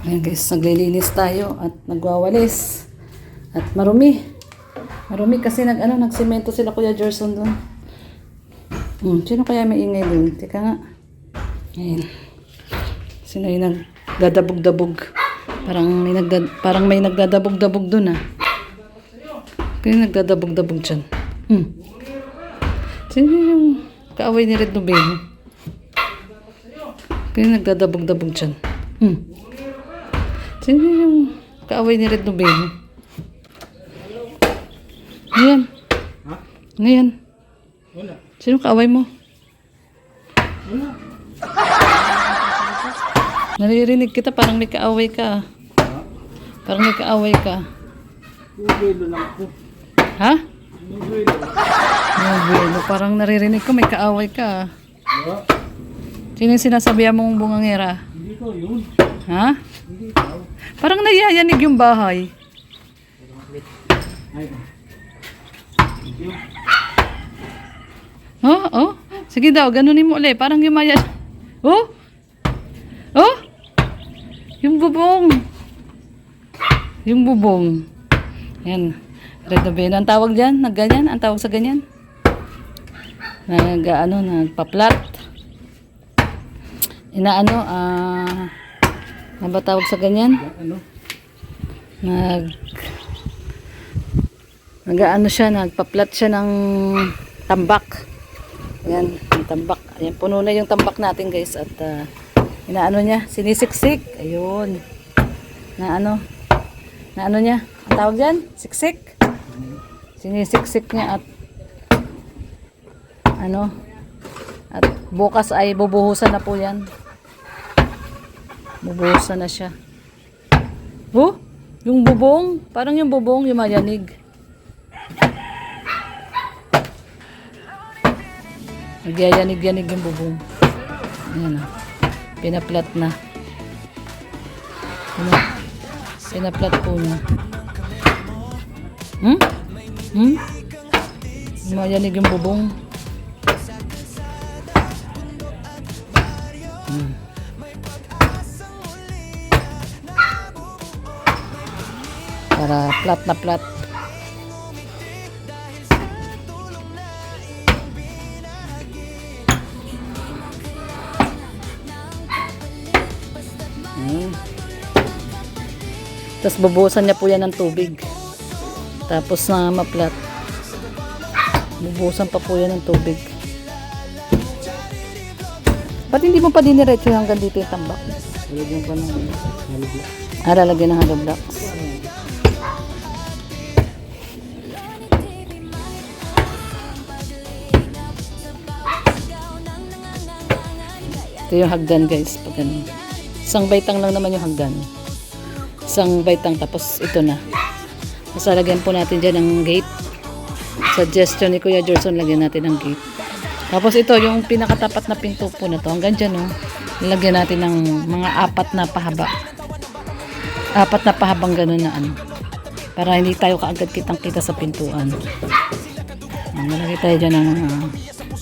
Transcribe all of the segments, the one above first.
Ayan guys, naglilinis tayo at nagwawalis. At marumi. Marumi kasi nagsemento sila Kuya Gerson doon. Sino kaya may ingay doon? Teka nga. Ayan. Sino yung nagdadabog-dabog? Parang may nagdadabog-dabog doon ah. Kaya nagdadabog-dabog dyan. Sino yung kaaway ni Red Nobel? Kaya nagdadabog-dabog dyan. Sino yung kaaway ni Red Nobel? Ano yan? Ha? Ano yan? Wala. Sino kaaway mo? Wala. Naririnig kita, parang may kaaway ka. Ha? Parang may kaaway ka. Nubelo lang ako. Ha? Nubelo. Nobelo, parang naririnig ko may kaaway ka. Ha? Sino yung sinasabihan mong bungangera? Hindi ko yun. Ha? Hindi ikaw. Parang nayayanig yung bahay. Ay. Thank you. Oh. Sige daw, ganunin mo ulit. Parang yumayan. Oh? Yung bubong. Yung bubong. Yan. Red Nobel. Ang tawag dyan? Nagganyan? Ang tawag sa ganyan? Nagpa-flat. Ano ba tawag sa ganyan? Ano? Nagpa-flat siya ng tambak. Ayan, yung tambak. Ayan, puno na yung tambak natin guys. At sinisiksik. Ayun. Naano niya? Ang tawag dyan? Siksik. Sinisiksik niya at at bukas ay bubuhusan na po yan. Bubuhusan na siya. Yung bubong. Parang yung bubong, yumayanig. Nagyayanig-yanig yung bubong. Ayan o. Pinaplat na. Pinaplat po niya. Yumayanig yung bubong. Para flat na flat. Tapos bubuhusan niya po yan ng tubig. Tapos na maplat. Bubuhusan pa po yan ng tubig. Ba't hindi mo pa diniretso hanggang dito yung tambak? Lalagyan pa ng hollow block. Lalagyan ng hollow blocks. Ito yung hagdan guys. Pag ano. Isang baitang lang naman yung hagdan. Isang baitang tapos ito na. Tapos lagyan po natin dyan ng gate. Suggestion ni Kuya Gerson, lagyan natin ng gate. Tapos ito yung pinakatapat na pinto po na to. Hanggang dyan lagyan natin ng mga 4 na pahaba. 4 na pahabang ganun na para hindi tayo kaagad kitang-kita sa pintuan. Malagay tayo dyan ng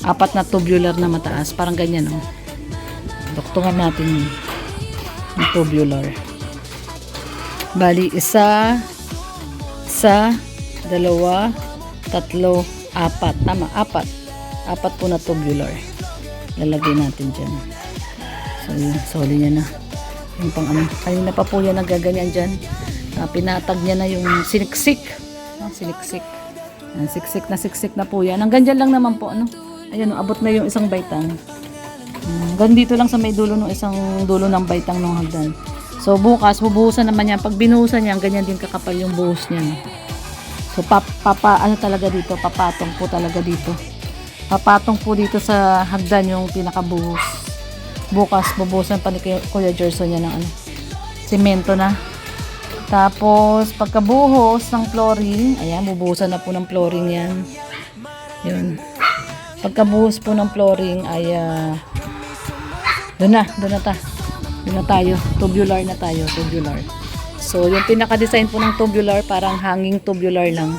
4 na tubular na mataas. Parang ganyan Doktungan natin yung tubular. Bali, 1, 2, 3, 4. Tama, 4 po na tubular. Lalagay natin dyan. So, yun. Soli niya na. Yung pang kanina pa po yan nagaganyan dyan. Pinatag niya na yung siniksik. Siniksik. Siksik na po yan. Hanggang dyan lang naman po. Ayan, abot na yung isang baitang. Hanggang dito lang sa may dulo ng isang dulo ng baitang ng hagdan. So bukas bubuhusan naman yan. Pag binuhusan niya, ganyan din kakapal yung buhos niya. So talaga dito, papatong po talaga dito. Papatong po dito sa hagdan yung pinakabuhos. Bukas bubuhusan pa ni Kuya Gerson yan ng semento na. Tapos pagkabuhos ng flooring, ayan, bubuhusan na po ng flooring yan. Yun. Pagkabuhos po ng flooring ay doon na tayo. Tubular na tayo, tubular. So, yung pinaka-design po ng tubular, parang hanging tubular lang.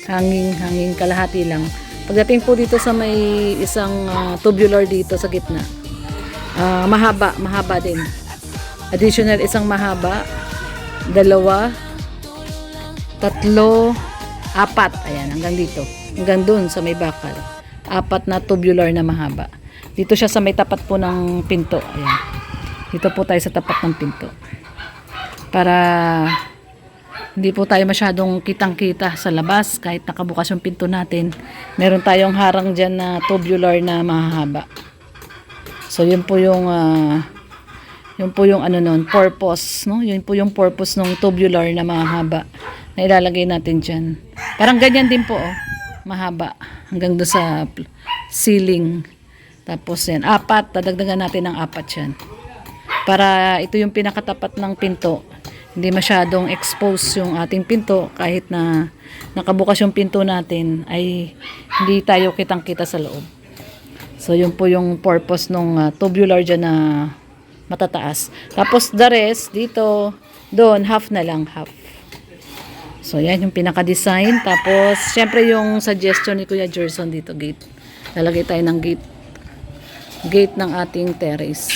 Hanging kalahati lang. Pagdating po dito sa may isang tubular dito sa gitna, mahaba din. additional isang mahaba, dalawa, tatlo, apat. Ayan, hanggang dito. Hanggang dun sa may bakal. Apat na tubular na mahaba. Dito siya sa may tapat po ng pinto. Ayan. Dito po tayo sa tapat ng pinto. Para hindi po tayo masyadong kitang-kita sa labas. Kahit nakabukas yung pinto natin, meron tayong harang dyan na tubular na mahaba. So, yun po yung ano nun, purpose, no? Yun po yung purpose ng tubular na mahaba na ilalagay natin dyan. Parang ganyan din po, oh. Mahaba. Hanggang doon sa ceiling. Tapos yan, apat. Dadagdagan natin ng apat yan. Para ito yung pinakatapat ng pinto. Hindi masyadong expose yung ating pinto. Kahit na nakabukas yung pinto natin, ay hindi tayo kitang-kita sa loob. So, yun po yung purpose ng tubular dyan na matataas. Tapos, the rest, dito, doon, half na lang, half. So, yan yung pinaka-design. Tapos, syempre yung suggestion ni Kuya Gerson dito, gate. Lalagay tayo ng gate. Gate ng ating terrace.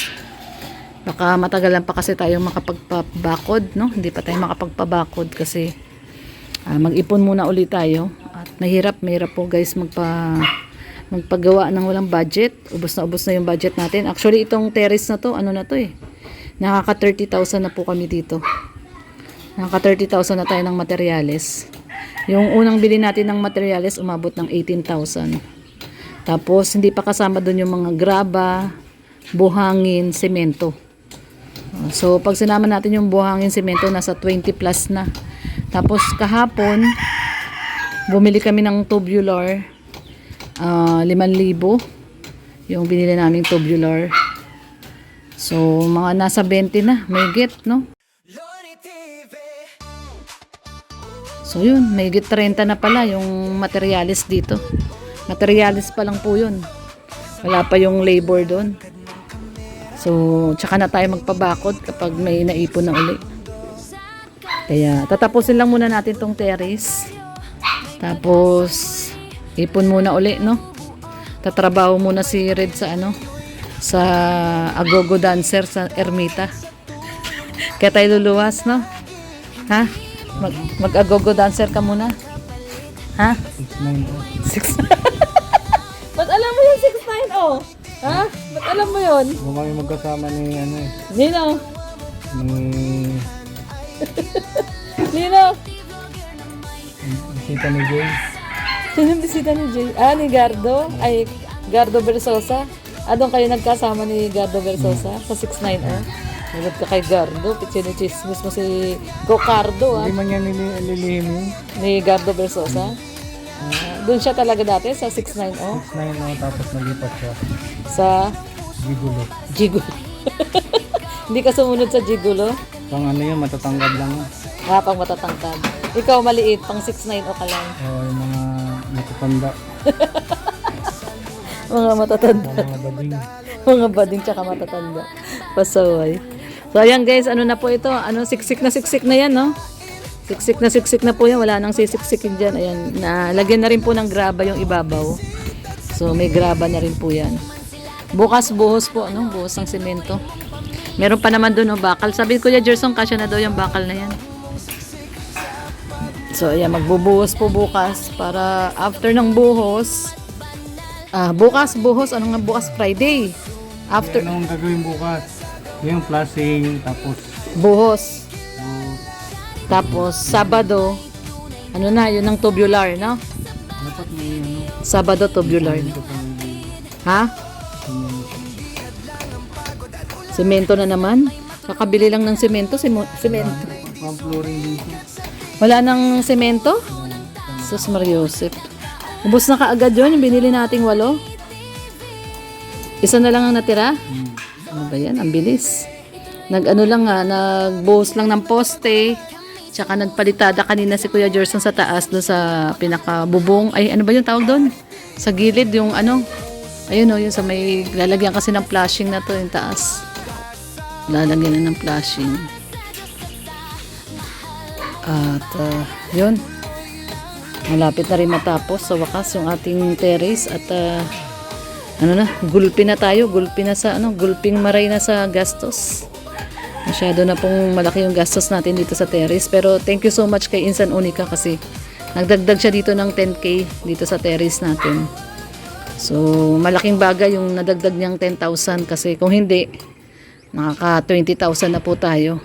Baka matagalan pa kasi tayo makapagpabakod, no? Hindi pa tayo makapagpabakod kasi mag-ipon muna ulit tayo. At mahirap po guys magpagawa ng walang budget. Ubos na yung budget natin. Actually, itong terrace na to, ano na to eh. Nakaka 30,000 na po kami dito. Nakaka 30,000 na tayo ng materyales. Yung unang bili natin ng materyales, umabot ng 18,000. Tapos, hindi pa kasama doon yung mga graba, buhangin, semento. So, pag sinama natin yung buhangin, semento, nasa 20 plus na. Tapos, kahapon, bumili kami ng tubular, 5,000 yung binili naming tubular. So, mga nasa 20 na, may get, no? So, yun, may get 30 na pala yung materialis dito. Materialis pa lang po yun. Wala pa yung labor doon. So, tsaka na tayo magpabakod kapag may naipon na uli. Kaya, tatapusin lang muna natin tong terrace. Tapos, ipon muna uli, no? Tatrabaho muna si Red sa sa agogo dancer sa Ermita. Kaya tayo luluwas, no? Ha? Mag-agogo dancer ka muna. Ha? 6'9". 6'9". Ba't alam mo yung 6'9", oh? Ha? Ba't alam mo yun? Kung kami magkasama ni Nino? ni Nino? bisita ni Jay. Sino yung bisita ni Jay? Ni Gardo? Ay, Gardo Versosa? Doon kayo nagkasama ni Gardo Versosa sa 6'9", oh? Nagod ka kay Gardo, pichinichismis mo si Gocardo, ha? Hindi man yan nililihim yun. Ni Gardo Versosa. Doon siya talaga dati sa 6'9", oh? 6'9", tapos nalipat siya. Sa Gigulo. Gigulo. Hindi ka sumunod sa Gigulo? Pang yun, matatangkad lang. Pang matatangkad. Ikaw maliit, pang 6'9" o ka lang. Yung mga matatanda. Mga matatanda. Mga bading. Mga bading tsaka matatanda. Pasaway. So ayan guys, ano na po ito? Siksik na yan, no? Siksik na po yan. Wala nang sisiksikin dyan. Ayan, lagyan na rin po ng graba yung ibabaw. So may graba na rin po yan. Bukas buhos po, buhos ng semento. Meron pa naman doon, bakal. Sabi ko, Kuya Gerson, kasya na daw yung bakal na yan. So ayan, magbubuhos po bukas para after ng buhos, bukas, ano nga bukas? Friday. After Anong gagawin bukas? Yung flashing, tapos buhos. Tapos Sabado, yun ang tubular, no? dapat may Sabado tubular. Ha? Semento na naman? Kakabili lang ng semento, semento. pang flooring dito. Wala nang semento? Sus Mariosep. Ubus na kaagad yun, yung binili nating 8. Isa na lang ang natira? Ano ba yan? Ang bilis. Nagbuhos lang ng poste. Tsaka nagpalitada kanina si Kuya Gerson sa taas doon sa pinakabubong. Ay, ano ba yung tawag doon? Sa gilid yung ayun yun sa may lalagyan kasi ng flashing na to yung taas. Lalagyan na ng flashing. At yun. Malapit na rin matapos sa wakas yung ating terrace at gulpi na tayo, gulping maray na sa gastos. Masyado na pong malaki yung gastos natin dito sa terrace. Pero thank you so much kay Insan Unica kasi nagdagdag siya dito ng 10K dito sa terrace natin. So, malaking bagay yung nadagdag niyang 10,000 kasi kung hindi, nakaka 20,000 na po tayo.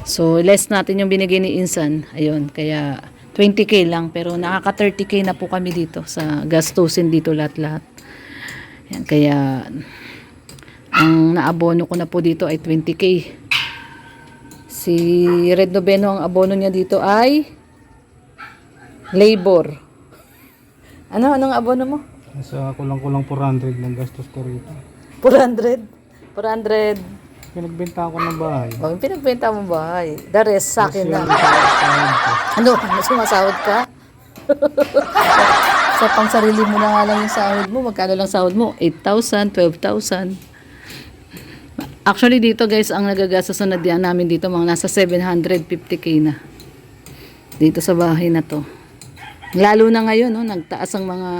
So, less natin yung binigay ni Insan. Ayun, kaya 20K lang. Pero nakaka 30K na po kami dito sa gastusin dito lahat-lahat. Yan, kaya ang naabono ko na po dito ay 20K. Si Red Noveno, ang abono niya dito ay labor. Anong abono mo? Sa kulang-kulang 400 ng gastos ko rito. 400? 400. Pinagbenta ako ng bahay. Oh, yung pinagbenta mo bahay. The rest sa akin na. Yung Ano? Sumasahod ka? Sa pang sarili mo na nga lang yung sahod mo. Magkano lang sahod mo? 8,000, 12,000. Actually dito guys, ang nagagastos na diyan namin dito mga nasa 750K na. Dito sa bahay na to. Lalo na ngayon, no, nagtaas ang mga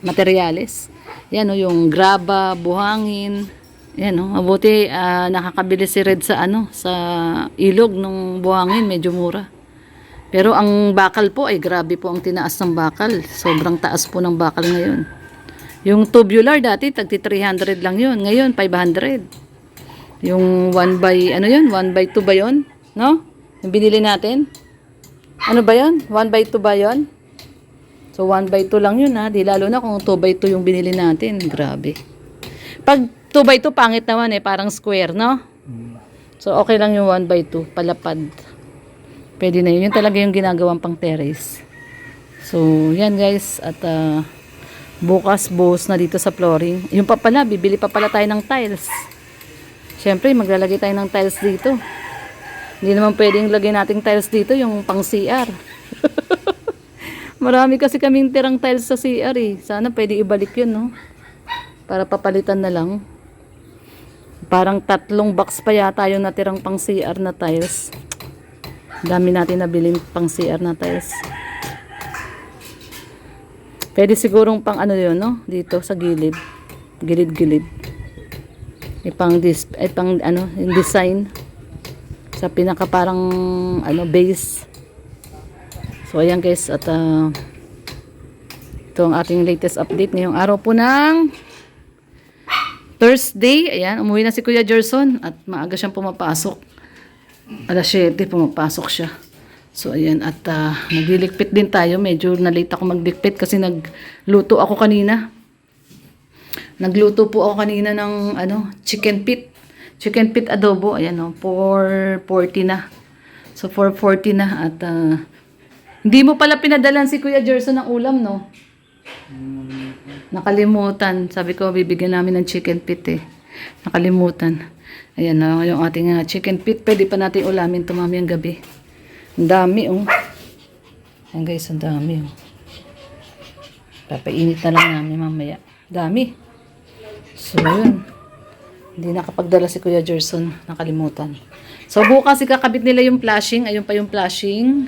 materyales. Yan, no, yung graba, buhangin. Yan, no, mabuti nakakabili si Red sa sa ilog ng buhangin, medyo mura. Pero ang bakal po ay grabe po ang tinaas ng bakal. Sobrang taas po ng bakal ngayon. Yung tubular dati tagti 300 lang yun. Ngayon 500. Yung 1 by 1 by 2 ba yun? No? Yung binili natin? Ano ba yun? 1 by 2 ba yun? So 1 by 2 lang yun ha. Di lalo na kung 2 by 2 yung binili natin. Grabe. Pag 2 by 2 pangit naman parang square, no? So okay lang yung 1 by 2, palapad. Pwede na yun. Yun talaga yung ginagawang pang terrace. So yan guys. At bukas buhos na dito sa flooring. Yung pa pala, bibili pa pala tayo ng tiles. Siyempre, maglalagay tayo ng tiles dito. Hindi naman pwedeng lagyan nating tiles dito, yung pang CR. Marami kasi kaming tirang tiles sa CR eh. Sana pwede ibalik yun, no? Para papalitan na lang. Parang 3 box pa yata yung natirang pang CR na tiles. Dami natin nabiling pang CR na tiles. Pwede sigurong pang yun, no? Dito sa gilid. Gilid-gilid. Pang yung design sa pinaka parang base. So ayan guys, at ito ang ating latest update ngayong araw po ng Thursday. Ayan, umuwi na si Kuya Gerson at maaga siyang pumapasok. Alas 7 pumapasok siya. So ayan, at nagliligpit din tayo. Medyo na-late ako magligpit kasi nagluto ako kanina. Nagluto po ako kanina ng chicken pit. Chicken pit adobo. Ayan o, 440 na. So 440 na at hindi mo pala pinadalan si Kuya Gerson ng ulam, no? Nakalimutan. Sabi ko bibigyan namin ng chicken pit eh. Nakalimutan. Ayan na yung ating chicken pit. Pwede pa natin ulamin ito mamayang gabi. Ang dami oh. Ayan guys, ang dami oh. Papainit na lang namin mamaya. Dami. So, yun. Hindi nakapagdala si Kuya Gerson. Nakalimutan. So, bukas ikakabit nila yung flashing. Ayun pa yung flashing.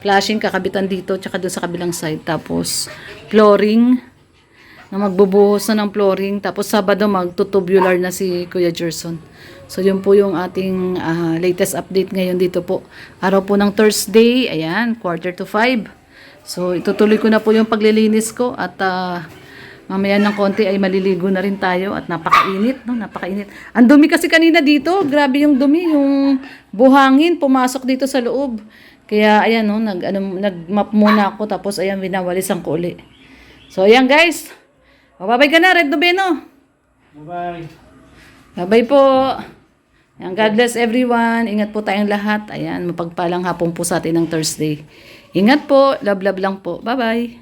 Flashing, kakabitan dito. Tsaka doon sa kabilang side. Tapos, flooring. Na magbubuhos na ng flooring. Tapos, Sabado, magtutubular na si Kuya Gerson. So, yun po yung ating latest update ngayon dito po. Araw po ng Thursday. Ayan, 4:45. So, itutuloy ko na po yung paglilinis ko. At, mamaya ng konti ay maliligo na rin tayo at napakainit, no? Napakainit. Ang dumi kasi kanina dito. Grabe yung dumi, yung buhangin pumasok dito sa loob. Kaya ayan no, nag-map muna ako tapos ayan winawalisan ko uli. So ayan guys. Bye-bye ka na, Red Noveno. Bye-bye. Bye-bye po. Ayan, God bless everyone. Ingat po tayong lahat. Ayan, mapagpalang hapon po sa atin ng Thursday. Ingat po. Love lang po. Bye-bye.